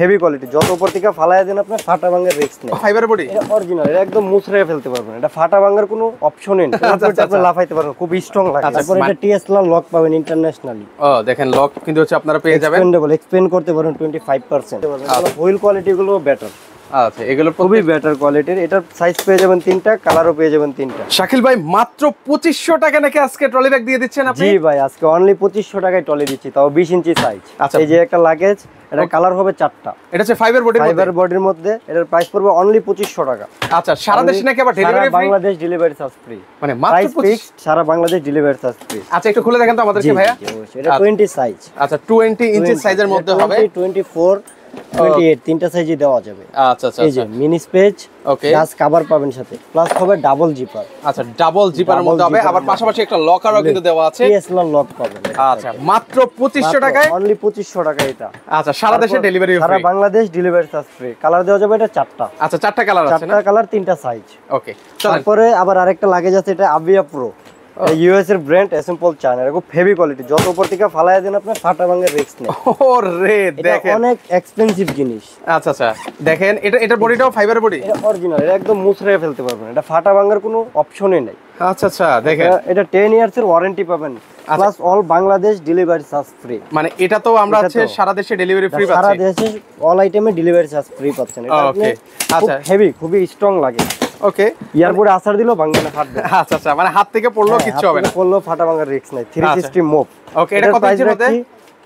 Heavy quality, যত উপর থেকে ফালায় দেন আপনার ফাটা ভাঙার রিস্ক নেই। ফাইবার বডি এটা অরিজিনাল, এটা একদম মুছড়ে ফেলতে পারবেন, এটা ফাটা ভাঙার কোনো অপশনই নেই। আপনি লাফাইতে পারবেন, খুব স্ট্রং লাগে। তারপর এটা টিএসএল লক পাবেন ইন্টারন্যাশনালি। দেখেন লক কিন্তু হচ্ছে আপনারা পেয়ে যাবেন, এক্সপেন্ড করতে পারেন 25%। হুইল কোয়ালিটি গুলো বেটার। আচ্ছা, এগুলো খুবই বেটার কোয়ালিটির। এটার সাইজ পেয়ে যাবেন 3টা, কালারও পেয়ে যাবেন 3টা। শাকিল ভাই মাত্র 2500 টাকা নাকি আজকে ট্রলি ব্যাগ দিয়ে দিচ্ছেন আপনি? জি ভাই, আজকে অনলি 2500 টাকায় ট্রলি দিচ্ছি, তাও 20 ইঞ্চি সাইজ। আচ্ছা, এই যে একটা লাগেজ, এটা কালার হবে 4টা। এটা হচ্ছে ফাইবার বডির মধ্যে, এটার প্রাইস পড়বে অনলি 2500 টাকা। আচ্ছা, সারা দেশে নাকি আবার delivery free? Bangladesh delivery charge free, মানে মাত্র 25। সারা বাংলাদেশ ডেলিভারি চার্জ ফ্রি। আচ্ছা, একটু খুলে দেখেন তো আমাদেরকে ভাইয়া। এটা 20 সাইজ। আচ্ছা, 20 ইঞ্চি সাইজের মধ্যে হবে, 24 28 তিনটা সাইজে দেওয়া যাবে। আচ্ছা আচ্ছা, এই যে মিনি স্পেস, ওকে, গ্লাস কভার পাবেন সাথে, প্লাস হবে ডাবল জিপার। আচ্ছা, ডাবল জিপারের মধ্যে হবে, আবার পাশাপাশি একটা লকারও কিন্তু দেওয়া আছে। টিএসএল লক পাবেন। আচ্ছা, মাত্র 2500 টাকায়, অনলি 2500 টাকা এটা। আচ্ছা, সারা দেশে ডেলিভারি ফ্রি, সারা Bangladesh delivery charge free. Colour দেওয়া যাবে এটা 4টা। আচ্ছা, 4টা কালার আছে না? 4টা কালার, 3টা সাইজ। ওকে, চলেন। তারপরে আবার আরেকটা লাগেজ আছে, এটা আভিয়া প্রো, ইউএস এর ব্র্যান্ড, এসএমপল চায়না। এটা খুব হেভি কোয়ালিটি, যত উপর থেকে ফালায় দেন আপনার ফাটা ভাঙার রিস্ক নেই। ওরে দেখেন, অনেক এক্সপেন্সিভ জিনিস। আচ্ছা আচ্ছা, দেখেন এটার বডিটাও ফাইবার বডি, এটা অরিজিনাল, এটা একদম মুছড়ে ফেলতে পারবেন, এটা ফাটা ভাঙার কোনো অপশনই নাই। আচ্ছা আচ্ছা, দেখেন এটা 10 ইয়ার্স এর ওয়ারেন্টি পাবেন, plus all Bangladesh delivery charge free. মানে এটা তো আমরা হচ্ছে সারা দেশে ডেলিভারি ফ্রি পাচ্ছি, সারা দেশে অল আইটেমে ডেলিভারি চার্জ ফ্রি পাচ্ছেন। এটা ওকে, খুব আচ্ছা, হেভি, খুবই স্ট্রং লাগে। ওকে, এয়ারপোর্টে আসার দিলেও ভাঙবে না, ফাটবে। আচ্ছা আচ্ছা, মানে হাত থেকে পড়লেও কিচ্ছু হবে না, পড়লেও ফাটা ভাঙার রিস্ক নাই। 360 মুভ। ওকে, এটা কত ইঞ্চির মধ্যে?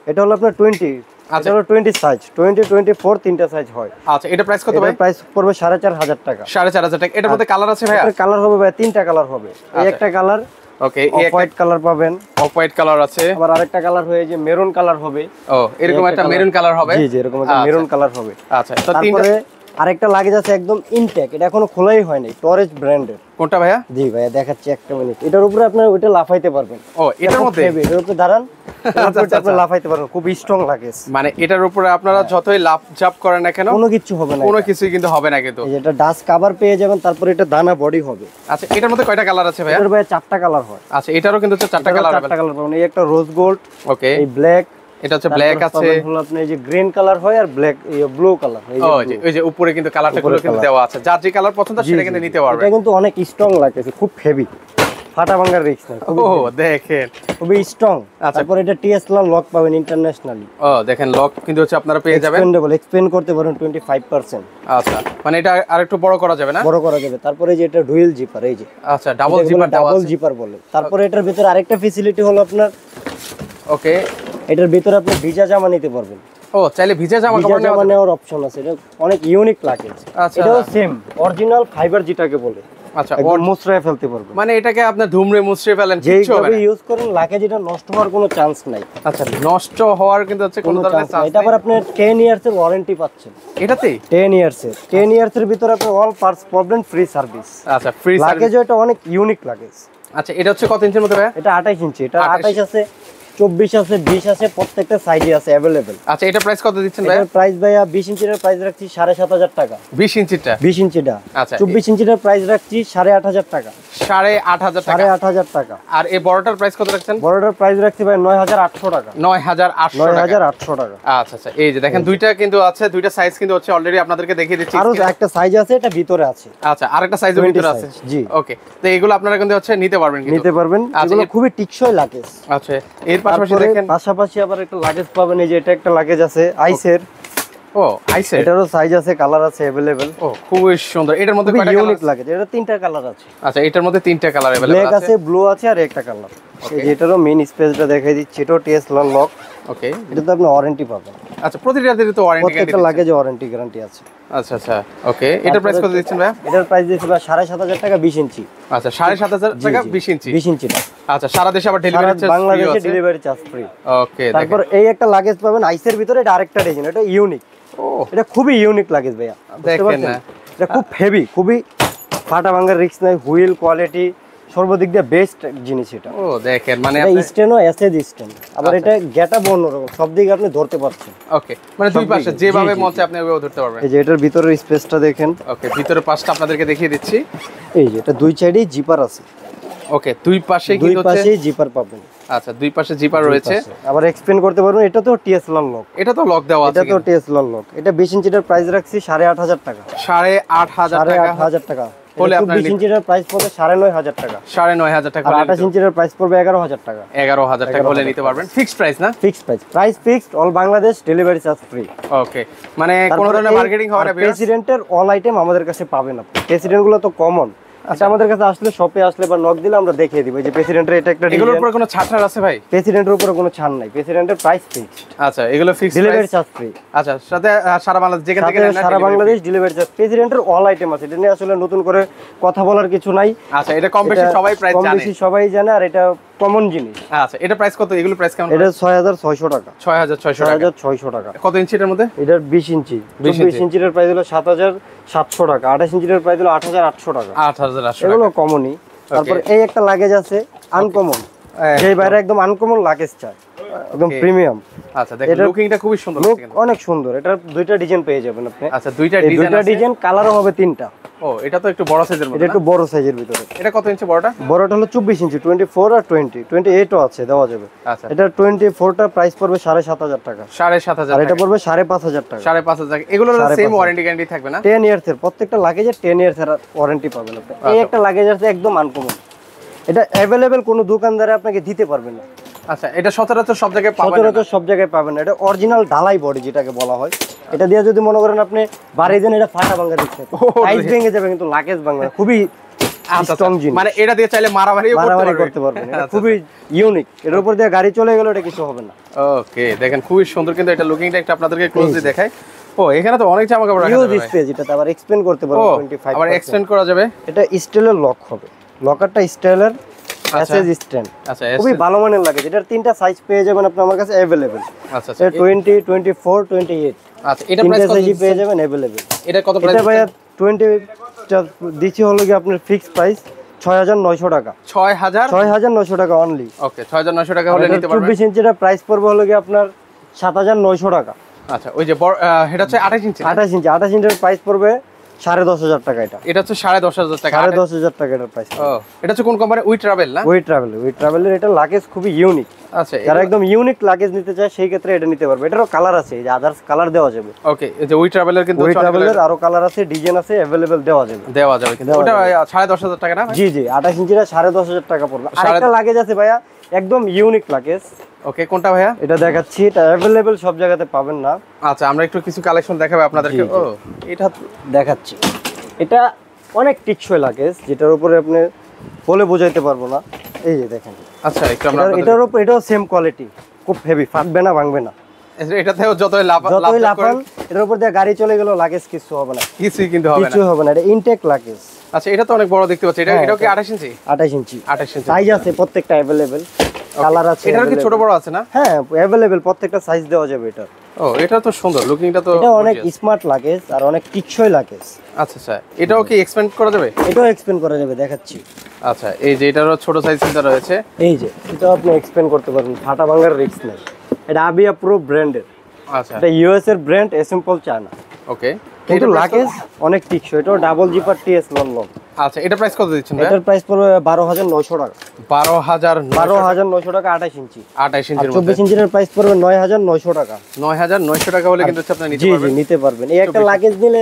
এটা হলো আপনার 20। আচ্ছা, এটা হলো 20 সাইজ, 20 24 তিনটা সাইজ হয়। আচ্ছা, এটা প্রাইস কত ভাই? এটা প্রাইস পড়বে 4500 টাকা। 4500 টাকা। এটার মধ্যে কালার আছে ভাইয়া? এটার কালার হবে ভাই 3টা কালার হবে। এই একটা কালার, ওকে, অফ হোয়াইট কালার পাবেন, অফ হোয়াইট কালার আছে, আবার আরেকটা কালার হয়ে যে মেরুন কালার হবে। ও, এরকম একটা মেরুন কালার হবে। জি জি, এরকম একটা মেরুন কালার হবে। আচ্ছা, তো তারপরে আরেকটা লাগেজ আছে একদম ইনটেক, এটা এখনো খোলাই হয়নি, টরেজ ব্র্যান্ডের। কোনটা ভাইয়া? জি ভাইয়া, দেখাচ্ছি একটা মিনিট। এটার উপরে আপনি ওইটা লাফাইতে পারবেন। ও, এটার মধ্যে এটার উপরে দাঁড়ান, আপনি লাফাইতে পারবেন, খুব স্ট্রং লাগেজ। মানে এটার উপরে আপনারা যতই লাফ ঝাপ করেন না কেন কোনো কিছু হবে না, কোনো কিছুই কিন্তু হবে না কিন্তু। এটা ডাস্ট কভার পেয়ে যাবেন, তারপরে এটা দানা বডি হবে। আচ্ছা, এটার মধ্যে কয়টা কালার আছে ভাইয়া? এটার ভাইয়া 4টা কালার হয়। আচ্ছা, এটারও কিন্তু 4টা কালার হবে। 4টা কালার পাবেন। এই একটা রোজ গোল্ড, ওকে, এই ব্ল্যাক, এটা হচ্ছে ব্ল্যাক আছে, হলো আপনি এই যে গ্রিন কালার হয়, আর ব্ল্যাক এই ব্লু কালার। এই যে ওই যে উপরে কিন্তু কালারটা গুলো কিন্তু দেওয়া আছে, যার যে কালার পছন্দ সেটা কিন্তু নিতে পারবে। এটা কিন্তু অনেক স্ট্রং লাগতেছে, খুব হেভি, ফাটা ভাঙার রিস্ক নাই। ও দেখেন, খুবই স্ট্রং। তারপর এটা টিএসএল লক পাবেন ইন্টারন্যাশনালি। দেখেন লক কিন্তু হচ্ছে আপনারা পেয়ে যাবেন, এক্সপেন্ড করতে পারেন 25%। আচ্ছা, মানে এটা আরেকটু বড় করা যাবে না? বড় করা যাবে। তারপরে যে এটা ডুয়েল জিপার, এই যে আচ্ছা, ডাবল জিপার, ডাবল জিপার বলে। তারপরে এটার ভিতরে আরেকটা ফ্যাসিলিটি হলো আপনার, ওকে, এটার ভিতরে আপনি ভিজা জামা নিতে পারবেন। ও, চাইলে ভিজা জামা কাপড় নেওয়ার অপশন আছে। এটা অনেক ইউনিক লাগে। আচ্ছা, এটাও সেম অরিজিনাল ফাইবার যেটাকে বলে। আচ্ছা, একদম মুছড়ে ফেলতে পারবেন, মানে এটাকে আপনি ধুমরে মুছড়ে ফেলেন, কিছু হবে না। যেভাবে ইউজ করেন লাগে, যেটা নষ্ট হওয়ার কোনো চান্স নাই। আচ্ছা, নষ্ট হওয়ার কিন্তু হচ্ছে কোনো ধরনের চান্স নাই। এটা আবার আপনি 10 ইয়ার্স এর ওয়ারেন্টি পাচ্ছেন এটাতে। 10 ইয়ার্স এর ভিতরে আপনি all parts problem free service. আচ্ছা, ফ্রি সার্ভিস। লাগেজ এটা অনেক ইউনিক লাগেজ। আচ্ছা, এটা হচ্ছে কত ইঞ্চির মধ্যে ভাই? এটা 28 ইঞ্চি। এটা 28 আছে, 24 আছে, 20 আছে, প্রত্যেকটা সাইজে আছে अवेलेबल। আচ্ছা, এটা প্রাইস কত দিচ্ছেন ভাই? এটার প্রাইস ভাইয়া 20 ইঞ্চির প্রাইস রাখছি 7500 টাকা। 20 ইঞ্চিটা? 20 ইঞ্চিটা। আচ্ছা, 24 ইঞ্চিটার প্রাইস রাখছি 8500 টাকা। 8500 টাকা। 8500 টাকা। আর এই বড়টার প্রাইস কত রাখছেন? বড়টার প্রাইস রাখছি ভাই 9800 টাকা। 9800 টাকা। আচ্ছা আচ্ছা, এই যে দেখেন দুইটা কিন্তু আছে, দুইটা সাইজ কিন্তু হচ্ছে অলরেডি আপনাদেরকে দেখিয়ে দিচ্ছি। আরো একটা সাইজ আছে, এটা ভিতরে আছে। আচ্ছা, আরেকটা সাইজের ভিতরে আছে। জি, ওকে, তো এগুলো আপনারা কিন্তু হচ্ছে নিতে পারবেন, এগুলো খুবই টিকসই লাগেজ। আচ্ছা, এর পাশাপাশি দেখেন, পাশাপাশি আবার একটা লাগেজ পাবেন। এই যে এটা একটা লাগেজ আছে আইসের। ও, আইসের। এটারও সাইজ আছে, কালার আছে अवेलेबल। ও, খুবই সুন্দর। এটার মধ্যে কয়টা কালার ইউনিক লাগেজ? এটা 3টা কালার আছে। আচ্ছা, এটার মধ্যে 3টা কালার अवेलेबल ব্ল্যাক আছে, ব্লু আছে, আর একটা কালার। এই যে এটারও মেইন স্পেসটা দেখাই দিচ্ছি, এটাও টিএসএল লক। ওকে, এটাতে আপনি ওয়ারেন্টি পাবেন। আচ্ছা, প্রতিটাতে তো ওয়ারেন্টি গ্যারান্টি, প্রত্যেকটা লাগেজে ওয়ারেন্টি গ্যারান্টি আছে। আচ্ছা আচ্ছা, ওকে, এটার প্রাইস কত দিচ্ছেন ভাই? এটার প্রাইস দিচ্ছি 7500 টাকা 20 ইঞ্চি। আচ্ছা, 7500 টাকা 20 ইঞ্চি। 20 ইঞ্চিটা। আচ্ছা, সারা দেশে আবার ডেলিভারি চার্জ ফ্রি আছে? বাংলাদেশে ডেলিভারি চার্জ ফ্রি। ওকে, তারপর এই একটা লাগেজ পাবেন আইসের ভিতরে, এটা আরেকটা ডিজাইন, এটা ইউনিক। ও, এটা খুবই ইউনিক লাগেজ ভাইয়া, দেখেন না, এটা খুব হেভি, খুবই ফাটা ভাঙার রিস্ক নাই। হুইল কোয়ালিটি সর্বদিক দিয়ে বেস্ট জিনিস এটা। ও দেখেন, মানে এটা স্ট্যান্ডও এসএজ স্ট্যান্ড, আবার এটা গেটআপ অন্যরকম, সব দিকে আপনি ধরতে পারছেন। ওকে, মানে দুই পাশে যেভাবে মঞ্চে আপনি ওইভাবে ধরতে পারবেন। এই যে এটার ভিতরের স্পেসটা দেখেন। ওকে, ভিতরের পাশটা আপনাদেরকে দেখিয়ে দিচ্ছি। এই যে এটা দুই সাইডেই জিপার আছে। ওকে, দুই পাশে দুই কিন্তু হচ্ছে, পাশেই জিপার পাবেন। আচ্ছা দুই পাশে জিপার রয়েছে। আবার এক্সপেন্ড করতে পারবেন। এটা তো টিএসএল লক, এটা তো লক দেওয়া আছে, এটা তো টিএসএল লক। এটা 20 ইঞ্চিটার প্রাইস রাখছি 8,500 টাকা। 8,500 টাকা বলে আপনার 20 ইঞ্চিটার প্রাইস পড়বে 9,500 টাকা। 9,500 টাকা। আর 28 ইঞ্চিটার প্রাইস পড়বে 11,000 টাকা। 11,000 টাকা হলে নিতে পারবেন। ফিক্সড প্রাইস না? Fixed price, price fixed, all Bangladesh, delivery charge free. Okay, মানে কোনো ধরনের মার্কেটিং হবে না। প্রেসিডেন্টের অল আইটেম আমাদের কাছে পাবেন আপনি। প্রেসিডেন্ট গুলো তো কমন, আচ্ছা আমাদের কাছে আসলে শপে আসলে বা নক দিলে আমরা দেখিয়ে দিব যে প্রেসিডেন্টের এটা একটা। এগুলোর উপর কোনো ছাড় আছে ভাই? প্রেসিডেন্টের উপর কোনো ছাড় নাই, প্রেসিডেন্টের প্রাইস ফিক্সড। আচ্ছা, এগুলো ফিক্সড, ডেলিভারি চার্জ ফ্রি। আচ্ছা, সাথে সারা বাংলাদেশ যেখান থেকে নেন, সারা বাংলাদেশ ডেলিভারি চার্জ। প্রেসিডেন্টের অল আইটেম আছে, এটা নিয়ে আসলে নতুন করে কথা বলার কিছু নাই। আচ্ছা, এটা কম বেশি সবাই প্রাইস জানে, কম বেশি সবাই জানে, আর এটা কমন জিনিস। আচ্ছা, এটা প্রাইস কত? এগুলো প্রাইস কেমন? এটা 6,600 টাকা। 6,600 টাকা। কত ইঞ্চিটার মধ্যে? এটা 20 ইঞ্চি। 20 ইঞ্চির প্রাইস হলো 7,700 টাকা। 28 ইঞ্চির প্রাইস হলো 8,800 টাকা। 8,800 টাকা। এগুলো কমনই। তারপর এই একটা লাগেজ আছে আনকমন, যেই বাইরে একদম আনকমন লাগেজ চায়, একদম প্রিমিয়াম। আচ্ছা, দেখেন লুকিংটা খুবই সুন্দর লাগছে কিন্তু। অনেক সুন্দর। এটা দুইটা ডিজাইন পেয়ে যাবেন আপনি। আচ্ছা, দুইটা ডিজাইন, কালারও হবে তিনটা। ও, এটা তো একটু বড় সাইজের মধ্যে। এটা একটু বড় সাইজের ভিতরে। এটা কত ইঞ্চি বড়টা? বড়টা হলো 24 ইঞ্চি, 24 আর 28 ও আছে, দেওয়া যাবে। আচ্ছা, এটা 24টা প্রাইস পড়বে 7,500 টাকা। 7,500 আর এটা পড়বে 5,500 টাকা। 5,500 টাকা। এগুলোর সেম ওয়ারেন্টি গ্যারান্টি থাকবে না? 10 ইয়ার্স এর, প্রত্যেকটা লাগেজে 10 ইয়ার্স এর ওয়ারেন্টি পাবেন আপনি। এই একটা লাগেজ আছে একদম আনকমন, এটা अवेलेबल কোনো দোকানদারে আপনাকে দিতে পারবে না। আচ্ছা, এটা সচরাচর সব জায়গায় পাবেন না? সচরাচর সব জায়গায় পাবেন না। এটা অরিজিনাল ঢালাই বডি যেটাকে বলা হয়। এটা দিয়ে যদি মনে করেন আপনি বাড়ি দেন, এটা ফাটা ভাঙা দিচ্ছে, সাইজ ভেঙে যাবে, কিন্তু লাগেজ ভাঙবে না। খুবই স্ট্রং জিনিস, মানে এটা দিয়ে চাইলে মারামারি করতে পারবেন। এটা খুবই ইউনিক। এর উপর দিয়ে গাড়ি চলে গেলে এটা কিছু হবে না। ওকে, দেখেন খুবই সুন্দর কিন্তু এটা লুকিংটা একটু আপনাদেরকে ক্লোজলি দেখাই। ও, এখানে তো অনেক জামা কাপড় রাখা ইউজ যাবে। স্পেস, এটা আবার এক্সপেন্ড করতে পারবেন 25%। আবার এক্সটেন্ড করা যাবে। এটা স্টাইলের লক হবে, লকারটা স্টাইলের এসএস স্ট্যান্ড। আচ্ছা, খুবই ভালো মানের লাগে। এটার তিনটা সাইজ পেয়ে যাবেন আপনি আমার কাছে अवेलेबल। আচ্ছা, 20, 24, 28। আচ্ছা, এটা প্রাইস কত পেয়ে যাবেন अवेलेबल। এটা কত প্রাইস? এটা ভাইয়া 20 দিছি হলো কি আপনার ফিক্সড প্রাইস 6,900 টাকা। 6,900 টাকা অনলি। ওকে, 6,900 টাকা হলে নিতে পারবেন। 24 ইঞ্চিটা প্রাইস পড়বে হলো কি আপনার 7,900 টাকা। আচ্ছা, ওই যে এটা হচ্ছে 28 ইঞ্চি। 28 ইঞ্চির প্রাইস পড়বে 10,500 টাকা। এটা হচ্ছে 10,500 টাকা। 10,500 টাকা এটার প্রাইস। ও, এটা হচ্ছে কোন কোম্পানি? উই ট্রাভেল না? উই ট্রাভেলের এটা লাগেজ খুবই ইউনিক। আচ্ছা, যারা একদম ইউনিক লাগেজ নিতে চায় সেই ক্ষেত্রে এটা নিতে পারবে। এটারও কালার আছে, এই যে আদার্স কালার দেওয়া যাবে। ওকে, এই যে উই ট্রাভেলের কিন্তু উই ট্রাভেলের আরো কালার আছে, ডিজাইন আছে, अवेलेबल দেওয়া যাবে কিন্তু ওটা 10,500 টাকা না? জি 28 ইঞ্চিটা 10,500 টাকা পড়বে। আরেকটা লাগেজ আছে ভাইয়া, একদম ইউনিক লাগেজ। ওকে, কোনটা ভাইয়া? এটা দেখাচ্ছি, এটা अवेलेबल সব জায়গাতে পাবেন না। আচ্ছা, আমরা একটু কিছু কালেকশন দেখাবো আপনাদেরকে। ও, এটা দেখাচ্ছি। এটা অনেক টিকসই লাগেজ, যেটার উপরে আপনি বলে বোঝাইতে পারবো না। এই যে দেখেন। আচ্ছা, একটু আমরা এটার উপর, এটাও সেম কোয়ালিটি, খুব হেভি, ফাটবে না, ভাঙবে না। এটাতেও যতই লাফান, এটার উপর দিয়ে গাড়ি চলে গেল, লাগেজ কিছু হবে না, কিছুই কিন্তু হবে না, কিছু হবে না। এটা ইনটেক লাগেজ। আচ্ছা, এটা তো অনেক বড় দেখতে পাচ্ছি। এটাও কি 28 ইঞ্চি? 28 ইঞ্চি 28 ইঞ্চি সাইজ আছে, প্রত্যেকটা अवेलेबल, কালার আছে। এটার কি ছোট বড় আছে না? হ্যাঁ, अवेलेबल, প্রত্যেকটা সাইজ দেওয়া যাবে এটা। ও, এটা তো সুন্দর, লুকিংটা তো। এটা অনেক স্মার্ট লাগেজ আর অনেক টিকসই লাগেজ। আচ্ছা আচ্ছা, এটাও কি এক্সপেন্ড করা যাবে? এটাও এক্সপেন্ড করা যাবে, দেখাচ্ছি। আচ্ছা, এই যে এটারও ছোট সাইজ কিন্তু রয়েছে। এই যে এটাও আপনি এক্সপেন্ড করতে পারবেন, ফাটা ভাঙার রিস্ক নেই। এটা আবিয়া প্রো ব্র্যান্ডের। আচ্ছা, এটা ইউএস এর ব্র্যান্ড, এসেম্পল চায়না। ওকে, কিন্তু লাগেজ অনেক টিকসই। এটাও ডাবল জিপার টিএস লক। আচ্ছা, এটা প্রাইস কত দিচ্ছেন ভাই? এটার প্রাইস পড়বে 12,900 টাকা। 12,900 টাকা 28 ইঞ্চি। 28 ইঞ্চির মধ্যে। 24 ইঞ্চির প্রাইস পড়বে 9,900 টাকা। 9,900 টাকা হলে কিন্তু আপনি নিতে জি পারবেন। জি, নিতে পারবেন। এই একটা লাগেজ নিলে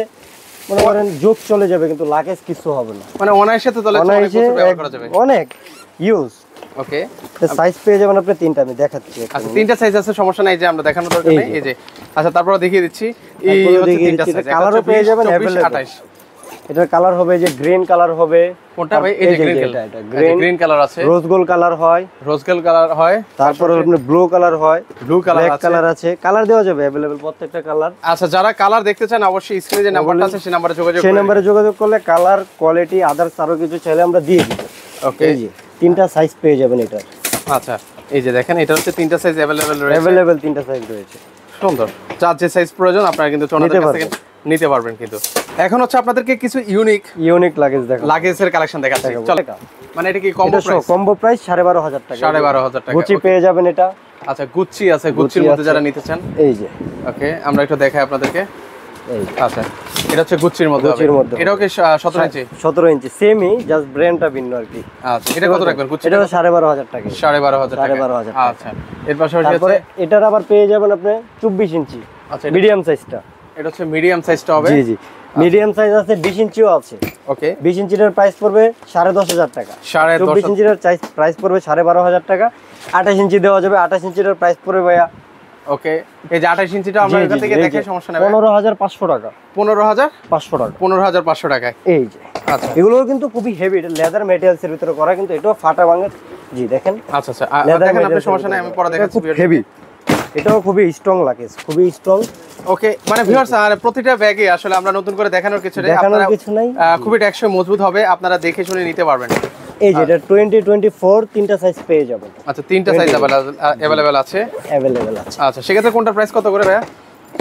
মনে করেন যোগ চলে যাবে, কিন্তু লাগেজ কিছু হবে না। মানে অনায়াসে তো তাহলে অনেক বছর ব্যবহার করা যাবে। অনেক ইউজ। ওকে, সাইজ পেয়ে যাবেন আপনি তিনটা, আমি দেখাচ্ছি। আচ্ছা, তিনটা সাইজ আছে, সমস্যা নাই, যে আমরা দেখানোর দরকার নেই। এই যে, আচ্ছা, তারপর দেখিয়ে দিচ্ছি। এই হচ্ছে তিনটা সাইজ, কালারও পেয়ে যাবেন अवेलेबल। 28। এটার কালার হবে যে গ্রিন কালার হবে। কোনটা ভাই? এই যে গ্রিন কালার। গ্রিন কালার আছে, রোজ গোল্ড কালার হয়, রোজ গোল্ড কালার হয়, তারপর আপনার ব্লু কালার হয়, ব্লু কালার ব্ল্যাক আছে, কালার আছে। কালার দেওয়া যাবে अवेलेबल, প্রত্যেকটা কালার। আচ্ছা, যারা কালার দেখতে চান অবশ্যই স্ক্রিনে যে নাম্বারটা আছে সেই নম্বরে যোগাযোগ সেই নম্বরে যোগাযোগ করলে কালার, কোয়ালিটি, আদার্স আরো কিছু চাইলে আমরা দিয়ে দিব। ওকে, এই যে তিনটা সাইজ পেয়ে যাবেন এটা। আচ্ছা, এই যে দেখেন, এটা হচ্ছে তিনটা সাইজ अवेलेबल রয়েছে। अवेलेबल তিনটা সাইজ রয়েছে। সুন্দর, যার যে সাইজ প্রয়োজন আপনারা কিন্তু চনাদের কাছ থেকে নিতে পারবেন। কিন্তু এখন হচ্ছে আপনাদেরকে কিছু ইউনিক লাগেজ দেখাবো, লাগেজের কালেকশন দেখাচ্ছি। চলে, মানে এটা কি কম্বো প্রাইস? কম্বো প্রাইস 12,500 টাকা। 12,500 টাকা। গুচি পেয়ে যাবেন এটা। আচ্ছা, গুচি আছে, গুচির মধ্যে যারা নিতে চান। এই যে, ওকে, আমরা একটু দেখাই আপনাদেরকে। এই আচ্ছা, এটা হচ্ছে গুচ্চির মধ্যে হবে। গুচ্চির মধ্যে এটাও কি 17 ইঞ্চি? 17 ইঞ্চি সেমই, জাস্ট ব্র্যান্ডটা ভিন্ন আর কি। আচ্ছা, এটা কত রাখবেন গুচ্চি? এটা 12,500 টাকা। 12,500 টাকা। 12,500 টাকা। আচ্ছা, এর পাশাপাশি তারপরে আছে এটার আবার পেয়ে যাবেন আপনি 24 ইঞ্চি, আচ্ছা, মিডিয়াম সাইজটা। এটা হচ্ছে মিডিয়াম সাইজটা হবে। জি জি, মিডিয়াম সাইজ আছে, 20 ইঞ্চিও আছে। ওকে, 20 ইঞ্চিটার প্রাইস পড়বে 10,500 টাকা। 24 10,500 ইঞ্চিটার প্রাইস পড়বে 12,500 টাকা। 28 ইঞ্চি দেওয়া যাবে, 28 ইঞ্চিটার প্রাইস পড়বে ভাইয়া। ওকে, এই যে 28 ইঞ্চিটা আমরা এখান থেকে দেখে সমস্যা নেই। 15,500 টাকা। 15,500 টাকা। 15,500 টাকায়। এই যে আচ্ছা, এগুলো কিন্তু খুবই হেভি, এটা লেদার ম্যাটেরিয়ালসের ভিতরে করা, কিন্তু এটাও ফাটা ভাঙে। জি দেখেন, আচ্ছা আচ্ছা, leather দেখেন আপনি materials সমস্যা নেই, আমি পরে দেখাচ্ছি। হেভি, এটাও খুবই স্ট্রং লাগেজ, খুবই স্ট্রং। ওকে, মানে ভিউয়ার্স আর প্রতিটা ব্যাগে আসলে আমরা নতুন করে দেখানোর কিছু নেই, দেখানোর আপনারা কিছু নাই। খুবই টেকসই মজবুত হবে, আপনারা দেখে শুনে নিতে পারবেন। এই যে এটা 20, 24 তিনটা সাইজ পেয়ে যাবেন। আচ্ছা, তিনটা সাইজ अवेलेबल আছে। অ্যাভেলেবেল আছে। আচ্ছা, সেক্ষেত্রে কোনটার প্রাইস কত করে ভাইয়া?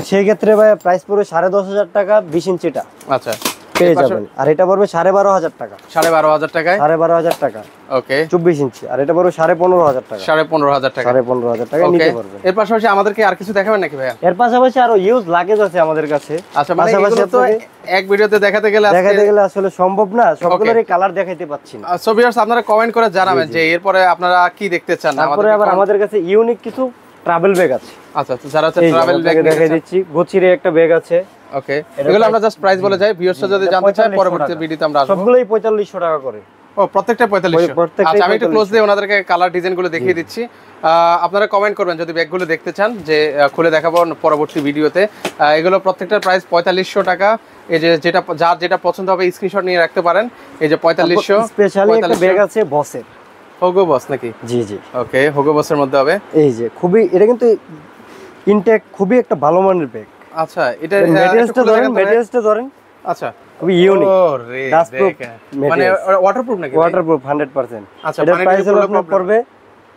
সেই ক্ষেত্রে ভাই প্রাইস পড়বে 10,500 টাকা, 20 ইঞ্চিটা আচ্ছা, পেয়ে যাবেন। আর এটা পড়বে 12,500 টাকা। 12,500 টাকায়। 12,500 টাকা। ওকে, 24 ইঞ্চি। আর এটা পড়বে 15,500 টাকা। 15,500 টাকা। 15,500 টাকা ওকে, নিতে পারবেন। এর পাশাপাশি আমাদেরকে আর কিছু দেখাবেন নাকি ভাইয়া? এর পাশাপাশি আরো ইউজ লাগেজ আছে আমাদের কাছে। আচ্ছা, মানে এগুলো তো এক ভিডিওতে দেখাতে গেলে আসলে সম্ভব না, সবগুলোরই কালার দেখাইতে পাচ্ছি না। সো ভিউয়ার্স, আপনারা কমেন্ট করে জানাবেন যে এরপরে আপনারা কি দেখতে চান। তারপরে আবার আমাদের কাছে ইউনিক কিছু ট্রাভেল ব্যাগ আছে। আচ্ছা, তো যারা হচ্ছে ট্রাভেল ব্যাগ দেখাই দিচ্ছি, গুচির একটা ব্যাগ আছে। ওকে, এগুলো আমরা জাস্ট প্রাইস বলে যাই, ভিউয়ার্সরা যদি জানতে চায় পরবর্তী ভিডিওতে আমরা আসব। সবগুলোই 4500 টাকা করে। ও, প্রত্যেকটা 4500। আচ্ছা, আমি একটু ক্লোজ দিয়ে ওনাদেরকে কালার ডিজাইনগুলো দেখিয়ে দিচ্ছি। আপনারা কমেন্ট করবেন যদি ব্যাগগুলো দেখতে চান, যে খুলে দেখাবো পরবর্তী ভিডিওতে। এগুলো প্রত্যেকটার প্রাইস 4500 টাকা। এই যে যার যেটা পছন্দ হবে স্ক্রিনশট নিয়ে রাখতে পারেন। এই যে 4500। স্পেশালি একটা ব্যাগ আছে বসের, হোগো বস নাকি? জি জি, ওকে, হোগো বসের মধ্যে হবে। এই যে খুবই, এটা কিন্তু ইনটেক, খুবই একটা ভালো মানের ব্যাগ। আচ্ছা, এটা ম্যাটেরিয়ালসটা ধরেন। আচ্ছা, খুবই ইউনিক, ডাস্ট প্রুফ, মানে ওয়াটারপ্রুফ নাকি? ওয়াটারপ্রুফ 100%। আচ্ছা, এটার প্রাইস হলো আপনার পড়বে,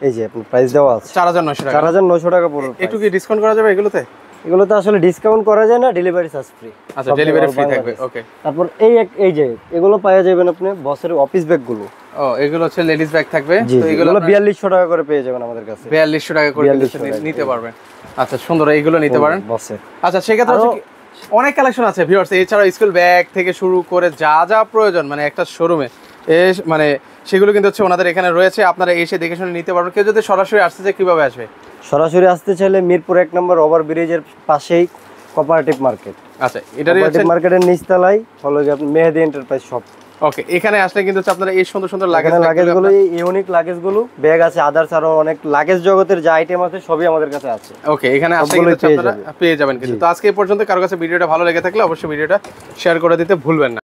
এই যে আপনার প্রাইস দেওয়া আছে 4,900 টাকা। 4,900 টাকা পড়বে। একটু কি ডিসকাউন্ট করা যাবে এগুলোতে? এগুলোতে আসলে ডিসকাউন্ট করা যায় না, ডেলিভারি চার্জ ফ্রি। আচ্ছা, ডেলিভারি ফ্রি থাকবে। ওকে, তারপর এই যে এগুলো পাওয়া যাবেন আপনি বসের অফিস ব্যাগগুলো। ও, এগুলো হচ্ছে লেডিস ব্যাগ থাকবে। তো এগুলো 4200 টাকা করে পেয়ে যাবেন আমাদের কাছে। 4200 টাকা করে নিতে পারবেন। আচ্ছা, সুন্দর, এইগুলো নিতে পারেন বসের। আচ্ছা, সেক্ষেত্রে হচ্ছে অনেক কালেকশন আছে ভিউয়ার্স, এছাড়া স্কুল ব্যাগ থেকে শুরু করে যা যা প্রয়োজন মানে একটা শোরুমে মানে সেগুলো কিন্তু হচ্ছে ওনাদের এখানে রয়েছে, আপনারা এসে দেখে শুনে নিতে পারবেন। কেউ যদি সরাসরি আসতে চায় কিভাবে আসবে? সরাসরি আসতে চাইলে মিরপুর 1 নম্বর ওভার ব্রিজের পাশেই কোঅপারেটিভ মার্কেট। আচ্ছা, এটারই হচ্ছে মার্কেটের নিচতলায় হলো যে আপনি মেহেদি এন্টারপ্রাইজ শপ। ওকে, এখানে আসলে কিন্তু আপনারা এই সুন্দর সুন্দর লাগেজগুলো, ইউনিক লাগেজগুলো, ব্যাগ আছে, আদার্স আরো অনেক লাগেজ জগতের যা আইটেম আছে সবই আমাদের কাছে আছে। ওকে, এখানে আসলে কিন্তু আপনারা পেয়ে যাবেন কিন্তু। তো আজকে এই পর্যন্ত, কারো কাছে ভিডিওটা ভালো লেগে থাকলে অবশ্যই ভিডিওটা শেয়ার করে দিতে ভুলবেন না।